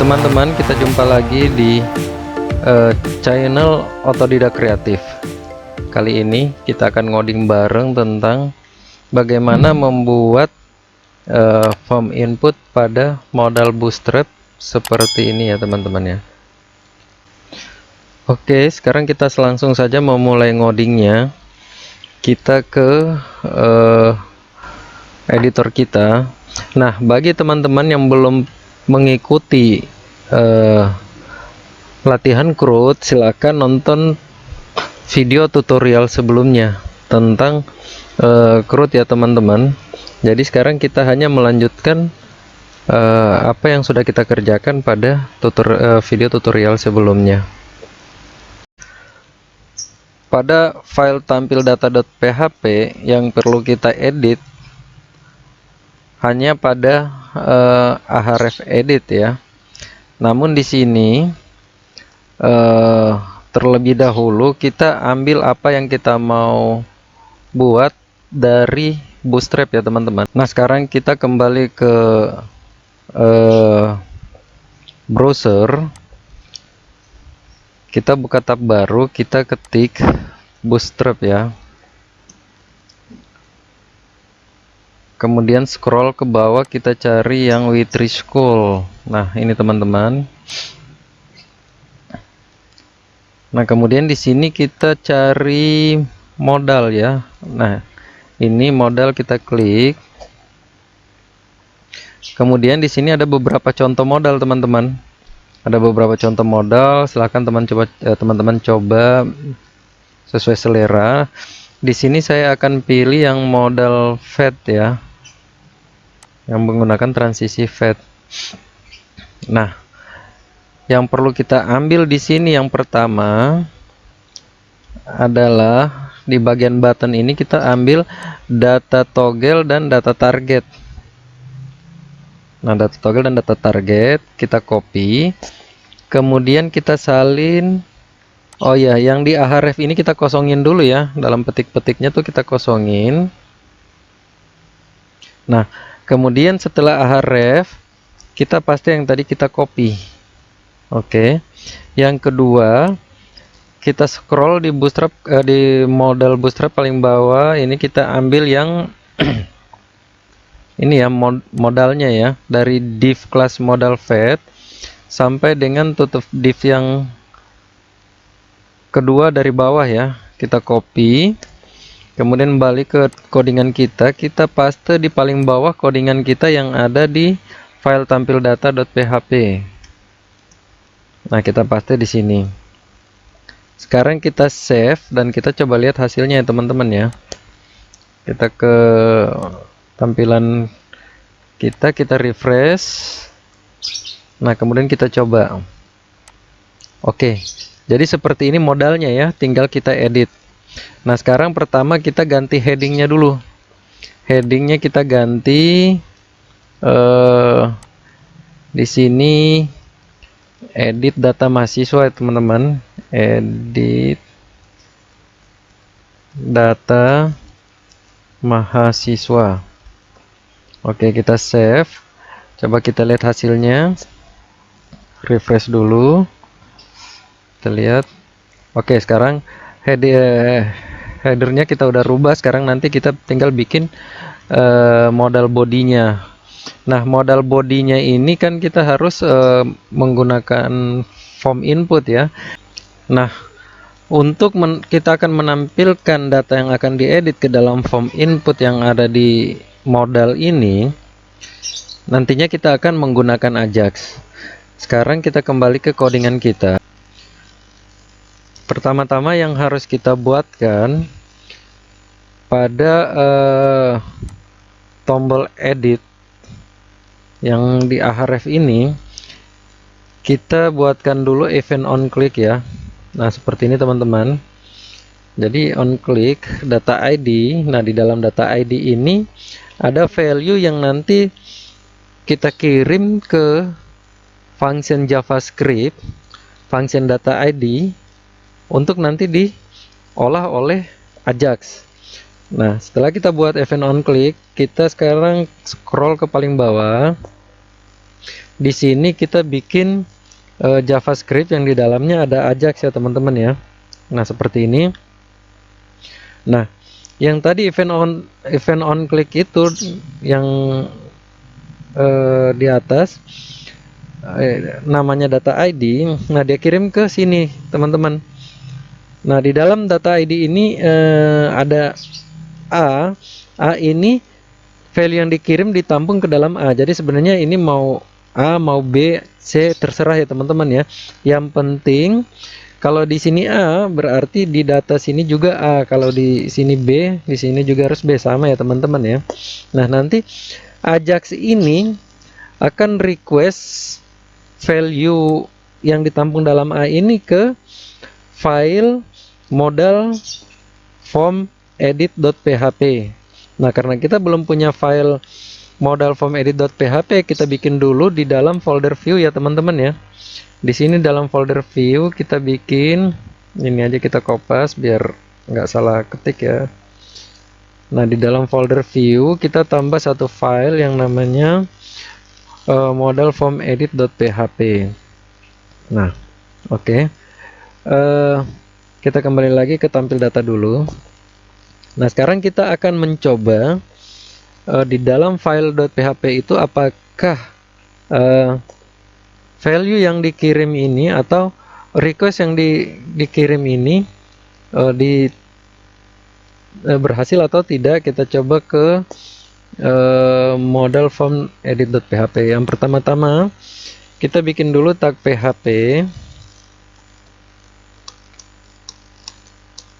teman-teman, kita jumpa lagi di channel Otodidak Kreatif. Kali ini kita akan ngoding bareng tentang bagaimana membuat form input pada modal Bootstrap seperti ini ya teman-teman ya. Oke, sekarang kita langsung saja memulai ngodingnya. Kita ke editor kita. Nah, bagi teman-teman yang belum mengikuti latihan CRUD, silakan nonton video tutorial sebelumnya tentang CRUD ya teman-teman. Jadi sekarang kita hanya melanjutkan apa yang sudah kita kerjakan pada video tutorial sebelumnya. Pada file tampil data.php yang perlu kita edit hanya pada ahrefs-edit ya. Namun di sini terlebih dahulu kita ambil apa yang kita mau buat dari Bootstrap ya teman-teman. Nah, sekarang kita kembali ke browser. Kita buka tab baru, kita ketik Bootstrap ya. Kemudian scroll ke bawah, kita cari yang W3 School. Nah, ini teman-teman. Nah, kemudian di sini kita cari modal ya. Nah, ini modal, kita klik. Kemudian di sini ada beberapa contoh modal teman-teman. Ada beberapa contoh modal, silahkan teman-teman coba sesuai selera. Di sini saya akan pilih yang modal fade ya, yang menggunakan transisi fade. Nah, yang perlu kita ambil di sini yang pertama adalah di bagian button ini kita ambil data toggle dan data target. Nah, data toggle dan data target kita copy, kemudian kita salin. Oh ya, yang di ahref ini kita kosongin dulu ya, dalam petik-petiknya tuh kita kosongin. Nah, kemudian setelah ahref kita paste yang tadi kita copy. Oke. Yang kedua, kita scroll di Bootstrap, di modal Bootstrap paling bawah ini, kita ambil yang ini ya, modalnya ya, dari div class modal fade sampai dengan tutup div yang kedua dari bawah ya, kita copy, kemudian balik ke codingan kita, kita paste di paling bawah codingan kita yang ada di file tampil data.php. Nah, kita paste di sini. Sekarang kita save dan kita coba lihat hasilnya ya teman-teman ya. Kita ke tampilan kita refresh. Nah, kemudian kita coba. Oke, jadi seperti ini modalnya ya, tinggal kita edit. Nah, sekarang pertama kita ganti headingnya dulu. Headingnya kita ganti di sini edit data mahasiswa ya teman-teman. Edit data mahasiswa. Oke, kita save. Coba kita lihat hasilnya. Refresh dulu. Kita lihat. Oke, sekarang headernya kita udah rubah. Sekarang nanti kita tinggal bikin modal bodinya. Nah, modal bodinya ini kan kita harus menggunakan form input ya. Nah, untuk kita akan menampilkan data yang akan diedit ke dalam form input yang ada di modal ini, nantinya kita akan menggunakan Ajax. Sekarang kita kembali ke codingan kita. Pertama-tama yang harus kita buatkan pada tombol edit yang di ahref ini, kita buatkan dulu event on click ya. Nah, seperti ini teman-teman. Jadi on click data ID. Nah, di dalam data ID ini ada value yang nanti kita kirim ke function JavaScript, function data ID, untuk nanti diolah oleh Ajax. Nah, setelah kita buat event on click, kita sekarang scroll ke paling bawah. Di sini kita bikin JavaScript yang di dalamnya ada Ajax ya teman-teman ya. Nah, seperti ini. Nah, yang tadi event on click itu yang di atas namanya data ID. Nah, dia kirim ke sini teman-teman. Nah, di dalam data ID ini ada A ini value yang dikirim ditampung ke dalam A. Jadi sebenarnya ini mau A, mau B, C, terserah ya teman-teman ya. Yang penting kalau di sini A berarti di data sini juga A. Kalau di sini B, di sini juga harus B, sama ya teman-teman ya. Nah, nanti Ajax ini akan request value yang ditampung dalam A ini ke file modal form edit.php. Nah, karena kita belum punya file modal form edit.php, kita bikin dulu di dalam folder view ya teman-teman ya. Di sini dalam folder view kita bikin ini aja, kita kopas biar nggak salah ketik ya. Nah, di dalam folder view kita tambah satu file yang namanya modal form edit.php. Nah, oke. Kita kembali lagi ke tampil data dulu. Nah, sekarang kita akan mencoba di dalam file .php itu apakah value yang dikirim ini atau request yang dikirim ini berhasil atau tidak. Kita coba ke modal form edit.php. Yang pertama-tama kita bikin dulu tag php.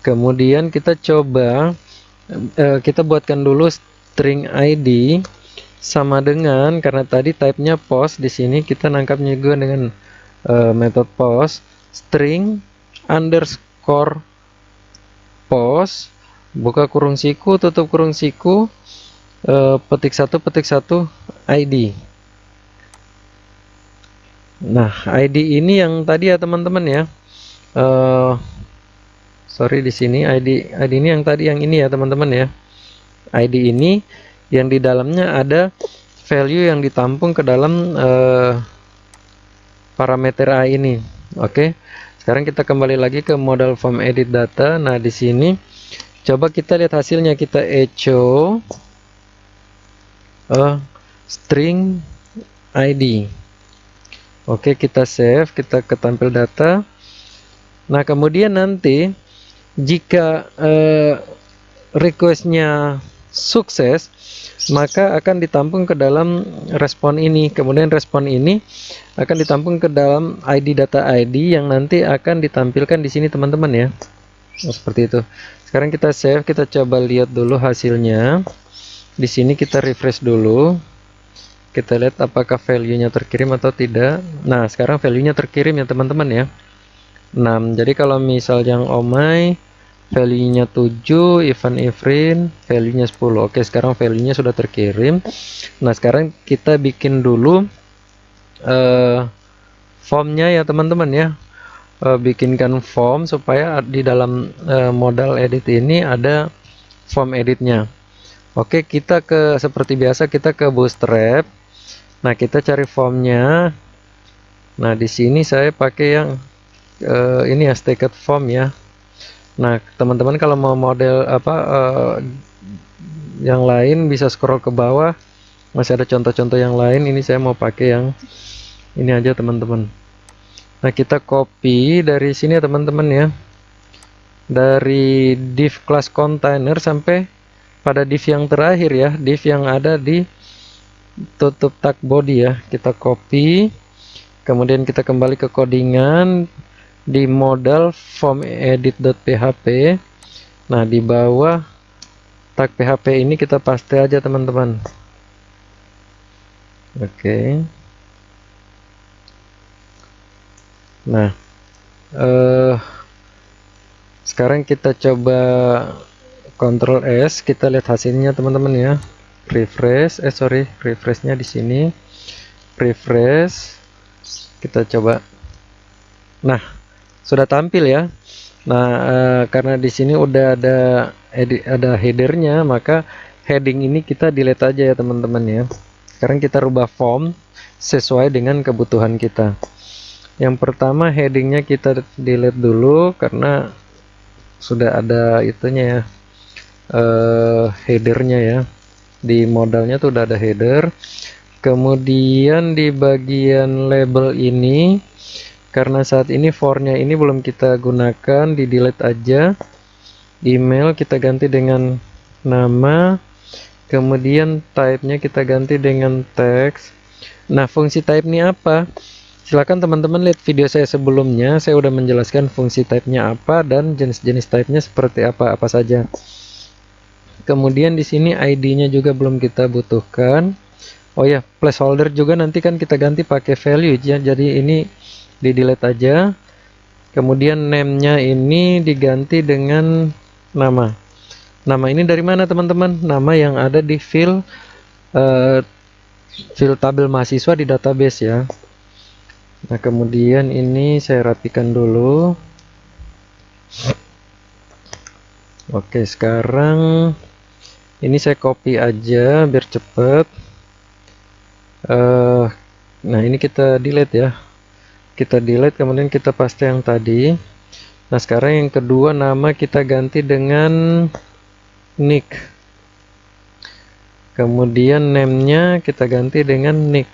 Kemudian kita coba kita buatkan dulu string ID sama dengan, karena tadi type-nya post, di sini kita nangkapnya juga dengan metode post, string underscore post, buka kurung siku, tutup kurung siku, petik satu ID. Nah, ID ini yang tadi ya teman-teman ya. Sorry, di sini ID ini yang tadi, yang ini ya teman-teman ya. ID ini yang di dalamnya ada value yang ditampung ke dalam parameter A ini. Oke. Sekarang kita kembali lagi ke modal form edit data. Nah, di sini coba kita lihat hasilnya. Kita echo string ID. Oke, kita save, kita ke tampil data. Nah, kemudian nanti jika requestnya sukses, maka akan ditampung ke dalam respon ini. Kemudian respon ini akan ditampung ke dalam ID data ID yang nanti akan ditampilkan di sini teman-teman ya. Seperti itu. Sekarang kita save, kita coba lihat dulu hasilnya. Di sini kita refresh dulu. Kita lihat apakah value-nya terkirim atau tidak. Nah, sekarang value-nya terkirim ya teman-teman ya. 6. Jadi kalau misal yang omai value-nya 7, Ivan Ifrin value-nya 10. Oke, sekarang value-nya sudah terkirim. Nah, sekarang kita bikin dulu formnya ya teman-teman ya. Bikinkan form supaya di dalam modal edit ini ada form editnya. Oke, kita ke seperti biasa, kita ke Bootstrap. Nah, kita cari formnya. Nah, di sini saya pakai yang ini ya, stacked form ya. Nah, teman-teman kalau mau model yang lain bisa scroll ke bawah, masih ada contoh-contoh yang lain. Ini saya mau pakai yang ini aja teman-teman. Nah, kita copy dari sini ya teman-teman ya, dari div class container sampai pada div yang terakhir ya, div yang ada di tutup tag body ya. Kita copy, kemudian kita kembali ke codingan di modal form edit.php. Nah, di bawah tag php ini kita paste aja teman-teman. Oke. Nah, sekarang kita coba Ctrl S, kita lihat hasilnya teman-teman ya. Refresh, refreshnya di sini. Refresh, kita coba. Nah, sudah tampil ya. Nah, karena di sini udah ada headernya, maka heading ini kita delete aja ya teman-teman ya. sekarang kita rubah form sesuai dengan kebutuhan kita. Yang pertama headingnya kita delete dulu karena sudah ada itunya ya, headernya ya, di modalnya tuh udah ada header. Kemudian di bagian label ini, karena saat ini for-nya ini belum kita gunakan, di delete aja. Email kita ganti dengan nama, kemudian type-nya kita ganti dengan teks. Nah, fungsi type ini apa? Silakan teman-teman lihat video saya sebelumnya, saya udah menjelaskan fungsi type-nya apa dan jenis-jenis type-nya seperti apa saja. Kemudian di sini ID-nya juga belum kita butuhkan. Oh ya, placeholder juga nanti kan kita ganti pakai value ya. Jadi ini di delete aja. Kemudian name-nya ini diganti dengan nama. Nama ini dari mana teman-teman? Nama yang ada di field tabel mahasiswa di database ya. Nah, kemudian ini saya rapikan dulu. Oke, sekarang ini saya copy aja biar cepet. Nah, ini kita delete ya. Kita delete, kemudian kita paste yang tadi. Nah, sekarang yang kedua, nama kita ganti dengan nick. Kemudian name-nya kita ganti dengan nick.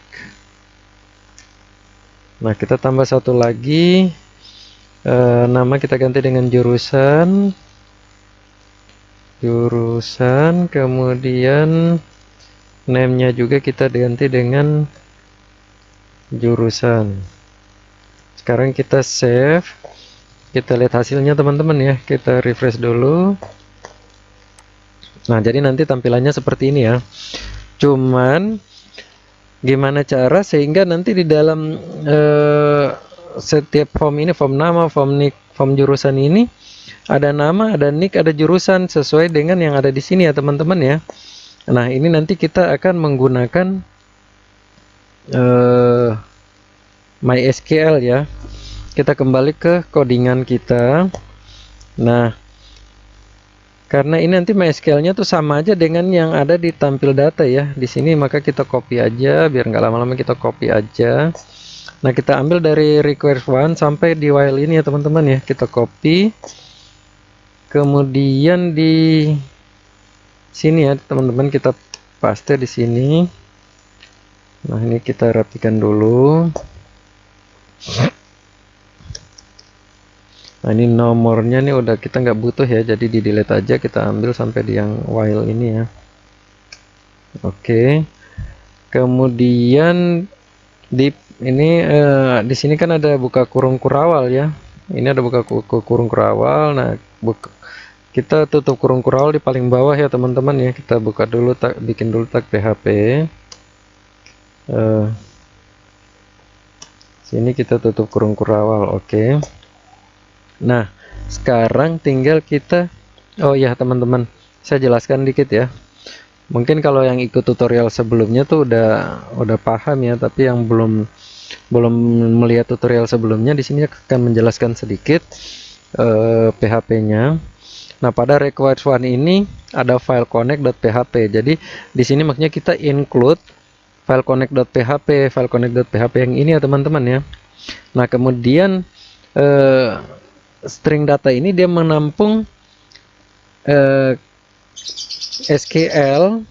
Nah, kita tambah satu lagi. Nama kita ganti dengan jurusan. Kemudian name-nya juga kita ganti dengan jurusan. Sekarang kita save. Kita lihat hasilnya teman-teman ya. Kita refresh dulu. Nah, jadi nanti tampilannya seperti ini ya. Cuman gimana cara sehingga nanti di dalam setiap form ini, form nama, form nick, form jurusan ini ada nama, ada nick, ada jurusan sesuai dengan yang ada di sini ya teman-teman ya. Nah, ini nanti kita akan menggunakan MySQL ya. Kita kembali ke codingan kita. Nah, karena ini nanti MySQL-nya tuh sama aja dengan yang ada di tampil data ya di sini, maka kita copy aja biar nggak lama-lama, kita copy aja. Nah, kita ambil dari require one sampai di while ini ya teman-teman ya, kita copy. Kemudian di sini ya teman-teman kita paste di sini. Nah, ini kita rapikan dulu. Nah, ini nomornya nih udah kita nggak butuh ya, jadi di delete aja, kita ambil sampai di yang while ini ya. Oke. Kemudian di ini di sini kan ada buka kurung kurawal ya. Ini ada buka kurung kurawal. Nah, kita tutup kurung kurawal di paling bawah ya teman-teman ya. Kita buka dulu, bikin dulu tag PHP. Sini kita tutup kurung kurawal. Oke. Nah, sekarang tinggal kita, oh ya teman-teman, saya jelaskan dikit ya. Mungkin kalau yang ikut tutorial sebelumnya tuh udah paham ya, tapi yang belum melihat tutorial sebelumnya, di sini akan menjelaskan sedikit PHP-nya. Nah, pada required one ini ada file connect.php. Jadi di sini maksudnya kita include file connect.php, yang ini ya teman-teman ya. Nah, kemudian string data ini dia menampung SQL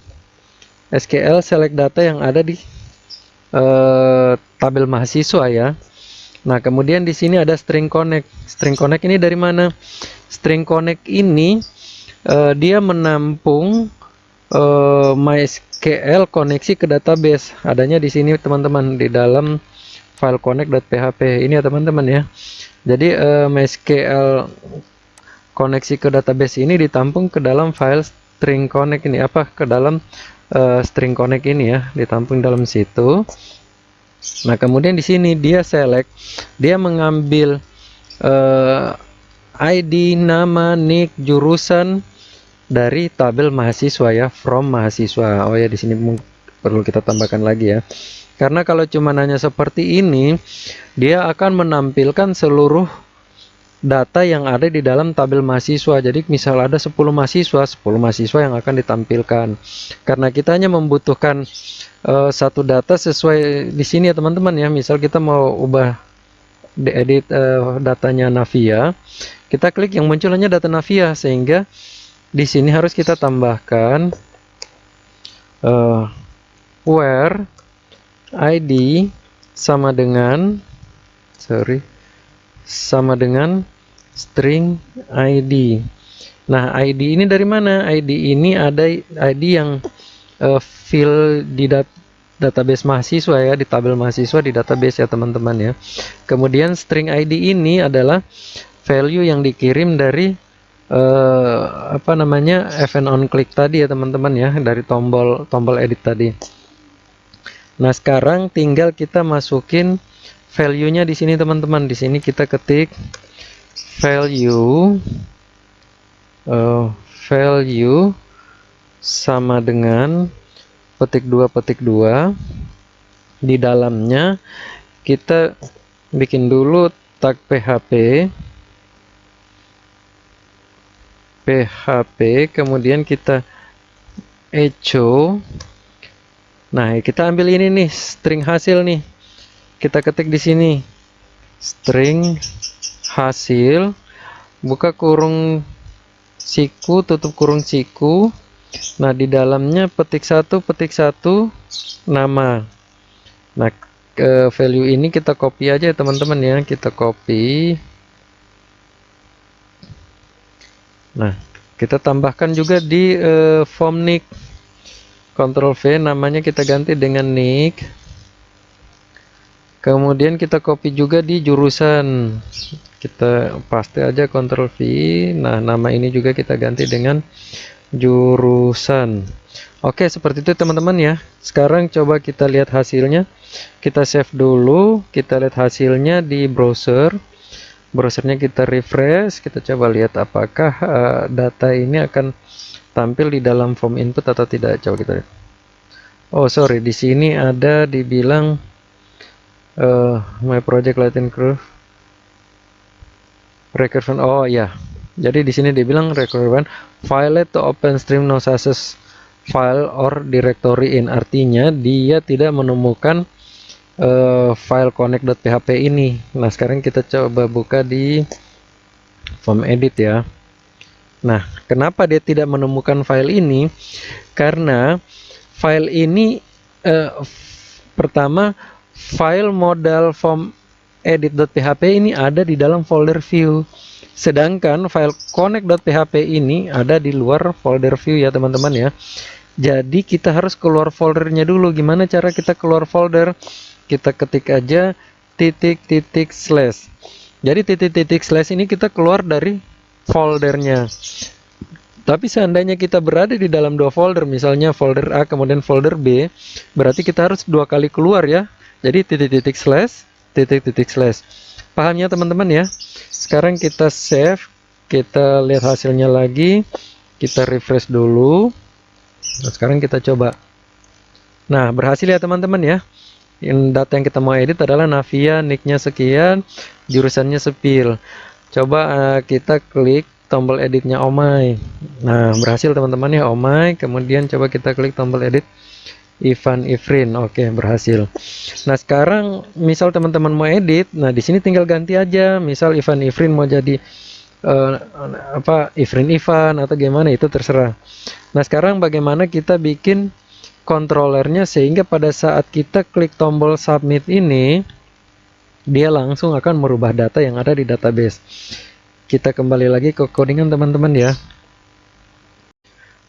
select data yang ada di tabel mahasiswa ya. Nah, kemudian di sini ada string connect. String connect ini dari mana? String connect ini dia menampung MySQL koneksi ke database. Adanya di sini teman-teman, di dalam file connect.php ini ya teman-teman ya. Jadi MySQL koneksi ke database ini ditampung ke dalam file string connect ini, ke dalam string connect ini ya, ditampung dalam situ. Nah, kemudian di sini dia select, dia mengambil ID, nama, nick, jurusan dari tabel mahasiswa ya, from mahasiswa. Oh ya, di sini perlu kita tambahkan lagi ya. Karena kalau cuma nanya seperti ini, dia akan menampilkan seluruh data yang ada di dalam tabel mahasiswa. Jadi misal ada 10 mahasiswa, 10 mahasiswa yang akan ditampilkan. Karena kita hanya membutuhkan satu data sesuai di sini ya teman-teman ya. Misal kita mau ubah diedit datanya Navia, kita klik yang muncul hanya data Navia, sehingga di sini harus kita tambahkan where ID sama dengan string ID. Nah, ID ini dari mana? ID ini ada ID yang fill di database mahasiswa ya, di tabel mahasiswa di database ya teman-teman ya. Kemudian string ID ini adalah value yang dikirim dari event on click tadi ya teman-teman ya, dari tombol edit tadi. Nah, sekarang tinggal kita masukin value-nya di sini teman-teman. Di sini kita ketik value sama dengan petik 2. Di dalamnya kita bikin dulu tag PHP, kemudian kita echo. Nah, kita ambil ini nih, string hasil nih. Kita ketik di sini. String hasil, buka kurung siku, tutup kurung siku. Nah, di dalamnya petik satu nama. Nah, value ini kita copy aja teman-teman ya. Kita copy. Nah, kita tambahkan juga di form nick. Ctrl V, namanya kita ganti dengan nick. Kemudian kita copy juga di jurusan. Kita paste aja Ctrl V. Nah, nama ini juga kita ganti dengan jurusan. Oke, seperti itu teman-teman ya. Sekarang coba kita lihat hasilnya. Kita save dulu. Kita lihat hasilnya di browser. Browsernya kita refresh. Kita coba lihat apakah data ini akan tampil di dalam form input atau tidak. Coba kita lihat. Oh sorry, di sini ada dibilang my project Latin curve recursion. Oh ya, jadi di sini dibilang recursion file to open stream no success file or directory in, artinya dia tidak menemukan file connect.php ini. Nah, sekarang kita coba buka di form edit ya. Nah, kenapa dia tidak menemukan file ini? Karena file ini pertama, file modal form edit.php ini ada di dalam folder view, sedangkan file connect.php ini ada di luar folder view ya teman-teman ya. Jadi kita harus keluar foldernya dulu. Gimana cara kita keluar folder? Kita ketik aja titik slash. Jadi titik slash ini kita keluar dari foldernya. Tapi seandainya kita berada di dalam dua folder, misalnya folder A kemudian folder B, berarti kita harus dua kali keluar ya. Jadi titik slash. Pahamnya teman-teman ya. Sekarang kita save, kita lihat hasilnya lagi, kita refresh dulu. Nah, sekarang kita coba. Nah, berhasil ya teman-teman ya. Data yang kita mau edit adalah Navia, nicknya sekian, jurusannya sepil. Coba kita klik tombol editnya Omai. Nah, berhasil teman-teman ya Omai. Kemudian coba kita klik tombol edit Ivan Ifrin. Oke, berhasil. Nah, sekarang misal teman-teman mau edit, nah di sini tinggal ganti aja. Misal Ivan Ifrin mau jadi Ifrin Ivan atau gimana, itu terserah. Nah, sekarang bagaimana kita bikin controllernya sehingga pada saat kita klik tombol submit ini dia langsung akan merubah data yang ada di database. Kita kembali lagi ke codingan teman-teman ya.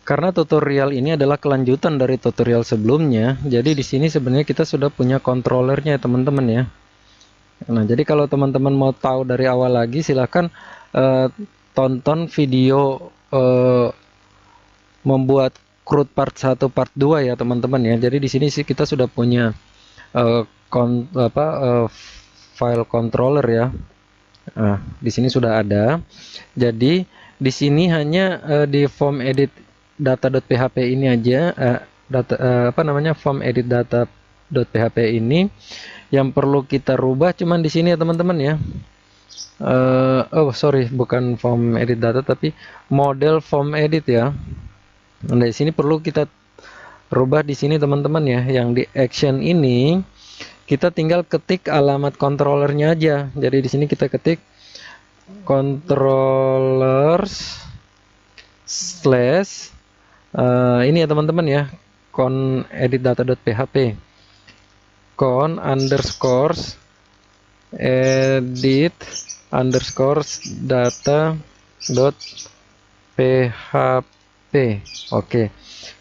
Karena tutorial ini adalah kelanjutan dari tutorial sebelumnya, jadi di sini sebenarnya kita sudah punya controllernya teman-teman ya. Nah, jadi kalau teman-teman mau tahu dari awal lagi, silahkan tonton video membuat CRUD part 1 part 2 ya teman-teman ya. Jadi di sini sih kita sudah punya file controller ya. Nah, di sini sudah ada. Jadi di sini hanya di form edit data.php ini aja, form edit data.php ini yang perlu kita rubah cuman di sini ya teman-teman ya. Oh sorry, bukan form edit data tapi model form edit ya. Nah, di sini perlu kita rubah di sini teman-teman ya. Yang di action ini kita tinggal ketik alamat controllernya aja. Jadi di sini kita ketik controllers slash ini ya teman-teman ya, con edit data.php, con underscores edit underscores data dot php. Oke,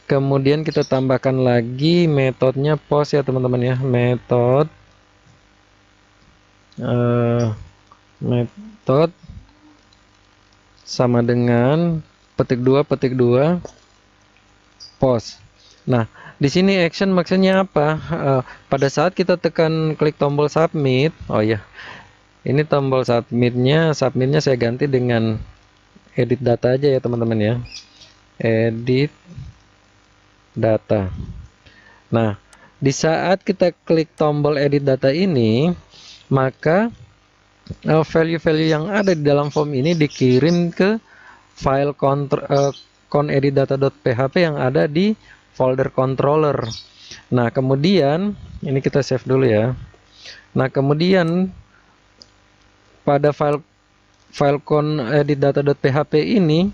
kemudian kita tambahkan lagi metodenya post ya teman-teman ya, metode sama dengan petik 2 post. Nah, di sini action maksudnya apa? Pada saat kita tekan klik tombol submit, oh ya, ini tombol submitnya saya ganti dengan edit data aja ya teman-teman ya, edit data. Nah, di saat kita klik tombol edit data ini, maka value-value yang ada di dalam form ini dikirim ke file coneditdata.php yang ada di folder controller. Nah, kemudian ini kita save dulu ya. Nah, kemudian pada file coneditdata.php ini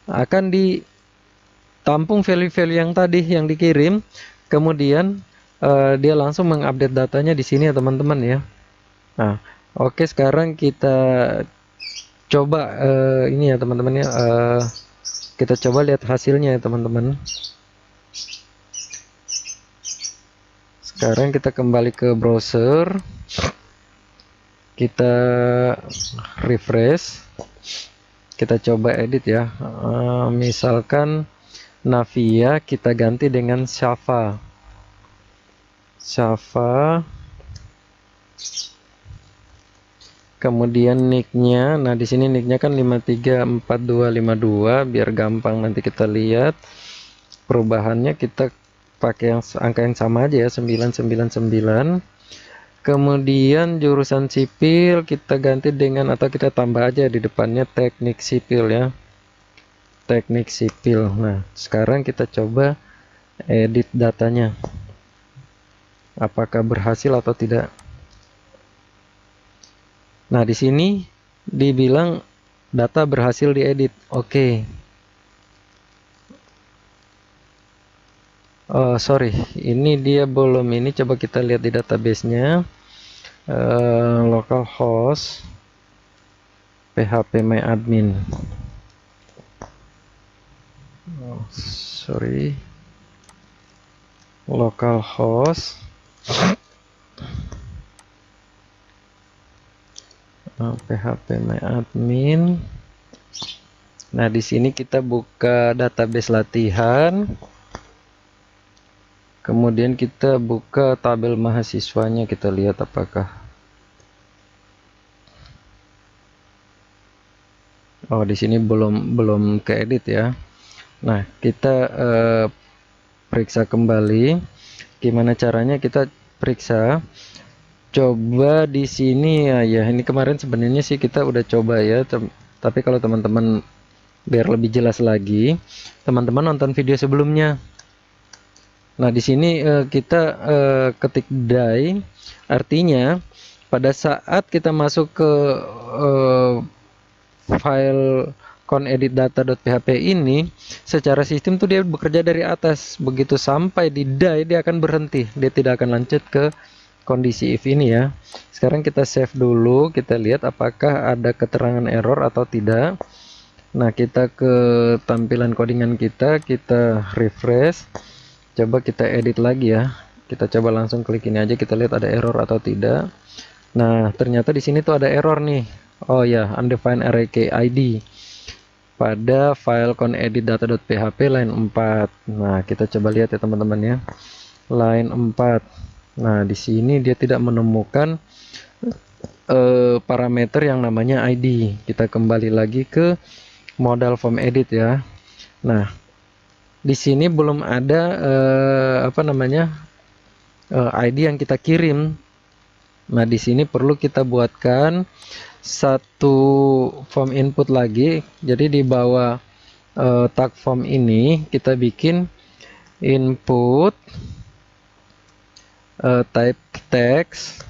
akan ditampung value-value yang tadi yang dikirim, kemudian dia langsung mengupdate datanya di sini ya teman-teman ya. Nah, oke, sekarang kita coba ini ya teman-teman ya, kita coba lihat hasilnya ya teman-teman. Sekarang kita kembali ke browser, kita refresh, kita coba edit ya. Misalkan Navia kita ganti dengan Java. Kemudian nicknya, nah di sini nicknya kan 534252, biar gampang nanti kita lihat perubahannya. Kita pakai angka yang sama aja ya, 999. Kemudian jurusan sipil kita ganti dengan, atau kita tambah aja di depannya teknik sipil ya, teknik sipil. Nah, sekarang kita coba edit datanya, apakah berhasil atau tidak. Nah, di sini dibilang data berhasil diedit. Oke. Oh, sorry, ini dia belum. Ini coba kita lihat di database-nya. Localhost phpMyAdmin. Oh, sorry. Localhost phpMyAdmin. Nah, di sini kita buka database latihan. Kemudian kita buka tabel mahasiswanya, kita lihat apakah. Oh, di sini belum keedit ya. Nah, kita periksa kembali. Gimana caranya kita periksa? Coba di sini ya, ini kemarin sebenarnya sih kita udah coba ya, tapi kalau teman-teman biar lebih jelas lagi, teman-teman nonton video sebelumnya. Nah, di sini kita ketik die, artinya pada saat kita masuk ke file coneditdata.php ini, secara sistem tuh dia bekerja dari atas. Begitu sampai di die, dia akan berhenti, dia tidak akan lanjut ke kondisi if ini ya. Sekarang kita save dulu, kita lihat apakah ada keterangan error atau tidak. Nah, kita ke tampilan codingan kita refresh, coba kita edit lagi ya. Kita coba langsung klik ini aja, kita lihat ada error atau tidak. Nah, ternyata di sini tuh ada error nih. Oh ya, undefined array key ID pada file coneditdata.php line 4. Nah, kita coba lihat ya teman-teman ya. Line 4. Nah, di sini dia tidak menemukan parameter yang namanya ID. Kita kembali lagi ke modal form edit ya. Nah, di sini belum ada ID yang kita kirim. Nah, di sini perlu kita buatkan satu form input lagi. Jadi di bawah tag form ini kita bikin input type text,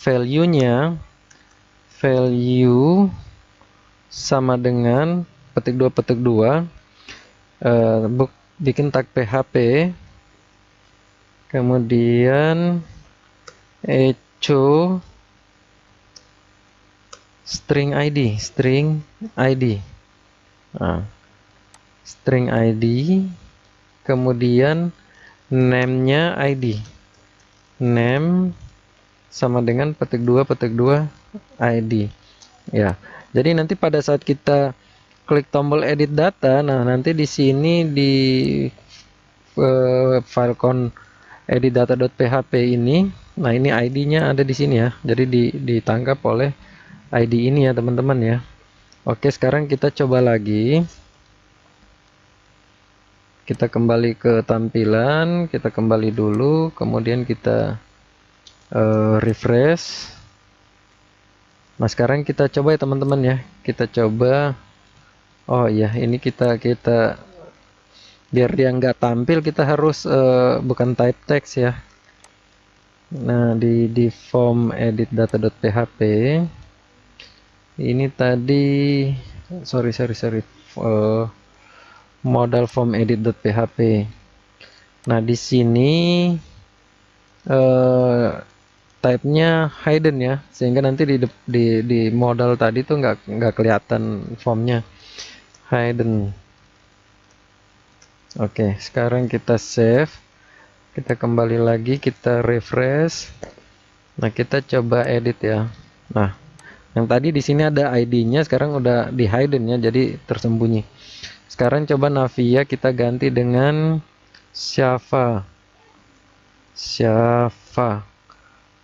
value-nya value sama dengan petik 2 bikin tag php, kemudian echo string id. Nah, string id, kemudian name-nya id, name sama dengan petik 2 id ya. Jadi nanti pada saat kita klik tombol edit data, nah nanti di sini di file edit data.php ini, nah ini id-nya ada di sini ya. Jadi ditangkap oleh id ini ya teman-teman ya. Oke, sekarang kita coba lagi. Kita kembali ke tampilan, kita kembali dulu, kemudian kita refresh. Nah, sekarang kita coba ya teman-teman ya. Kita coba. Oh iya, ini kita biar dia nggak tampil, kita harus bukan type text ya. Nah, di form edit data.php ini tadi sorry modal form edit.php. Nah, di sini type-nya hidden ya, sehingga nanti di modal tadi tuh nggak kelihatan formnya, hidden. Oke, sekarang kita save, kita kembali lagi, kita refresh. Nah, kita coba edit ya. Nah, yang tadi di sini ada ID-nya, sekarang udah di hidden ya, jadi tersembunyi. Sekarang coba Navia kita ganti dengan Java.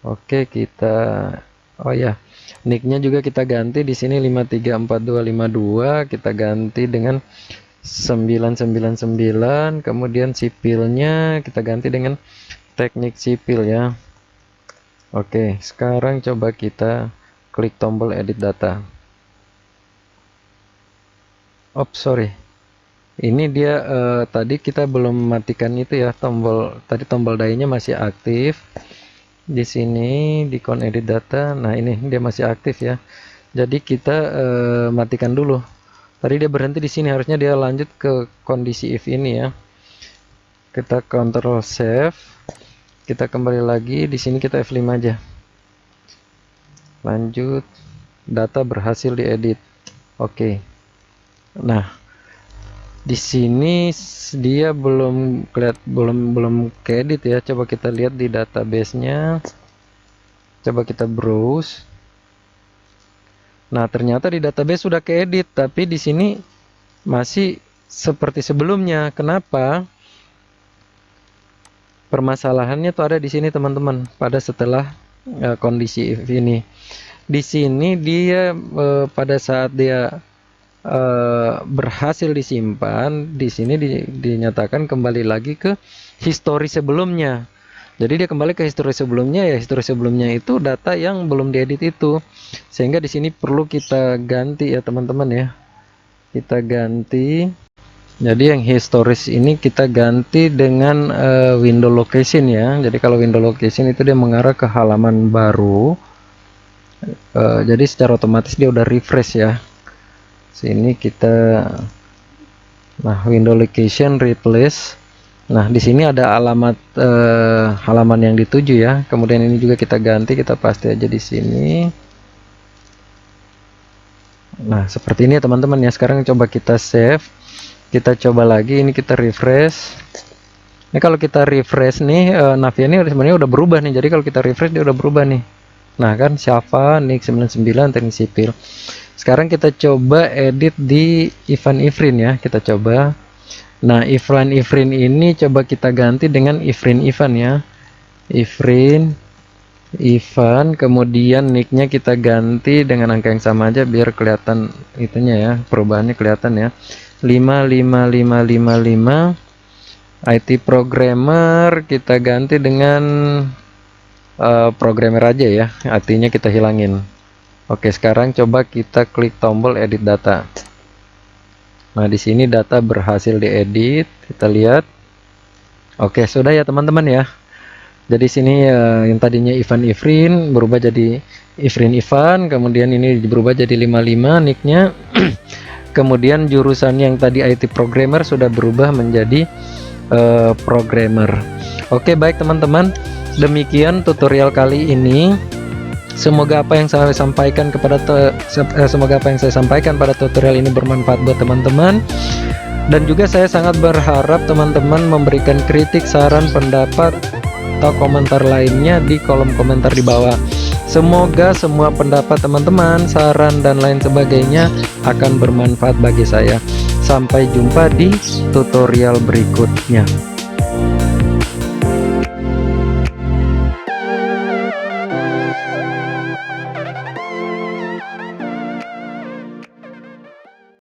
Oke, oh ya, nicknya juga kita ganti di sini 534252, kita ganti dengan 999, kemudian sipilnya kita ganti dengan teknik sipil ya. Oke, sekarang coba kita klik tombol edit data. Sorry, ini dia tadi kita belum matikan itu ya, tombol die-nya masih aktif. Di sini di count edit data, nah ini dia masih aktif ya. Jadi kita matikan dulu. Tadi dia berhenti di sini, harusnya dia lanjut ke kondisi if ini ya. Kita Ctrl save, kita kembali lagi, di sini kita F5 aja. Lanjut, data berhasil diedit. Oke. Nah, di sini dia belum keedit ya. Coba kita lihat di database-nya. Coba kita browse. Nah, ternyata di database sudah keedit, tapi di sini masih seperti sebelumnya. Kenapa? Permasalahannya tuh ada di sini teman-teman. Pada setelah kondisi if ini, di sini dia pada saat dia berhasil disimpan, di sini dinyatakan kembali lagi ke histori sebelumnya. Jadi dia kembali ke histori sebelumnya ya. Histori sebelumnya itu data yang belum diedit itu, sehingga di sini perlu kita ganti ya teman-teman ya. Kita ganti. Jadi yang historis ini kita ganti dengan window location ya. Jadi kalau window location itu dia mengarah ke halaman baru. Jadi secara otomatis dia udah refresh ya. Sini kita, nah window location replace. Nah di sini ada alamat halaman yang dituju ya. Kemudian ini juga kita ganti, kita paste aja di sini. Nah seperti ini ya teman-teman ya. Sekarang coba kita save. Kita coba lagi, ini kita refresh. Ini kalau kita refresh nih, Navia ini sebenarnya udah berubah nih. Jadi kalau kita refresh dia udah berubah nih. Nah kan, Java, NIC 99, teknik sipil. Sekarang kita coba edit di Ivan Ifrin ya. Kita coba. Nah Ivan Ifrin ini coba kita ganti dengan Ifrin Ivan ya. Ifrin Ivan, kemudian nicknya kita ganti dengan angka yang sama aja biar kelihatan itunya ya, perubahannya kelihatan ya. 55555. IT programmer kita ganti dengan programmer aja ya, artinya kita hilangin. Oke, sekarang coba kita klik tombol edit data. Nah, di sini data berhasil diedit, kita lihat. Oke, sudah ya teman-teman ya. Jadi sini yang tadinya Ivan Ifrin berubah jadi Ifrin Ivan, kemudian ini berubah jadi 55 nicknya. Kemudian jurusan yang tadi IT programmer sudah berubah menjadi programmer. Oke, baik teman-teman, demikian tutorial kali ini. Semoga apa yang saya sampaikan pada tutorial ini bermanfaat buat teman-teman. Dan juga saya sangat berharap teman-teman memberikan kritik, saran, pendapat, atau komentar lainnya di kolom komentar di bawah. Semoga semua pendapat teman-teman, saran, dan lain sebagainya akan bermanfaat bagi saya. Sampai jumpa di tutorial berikutnya.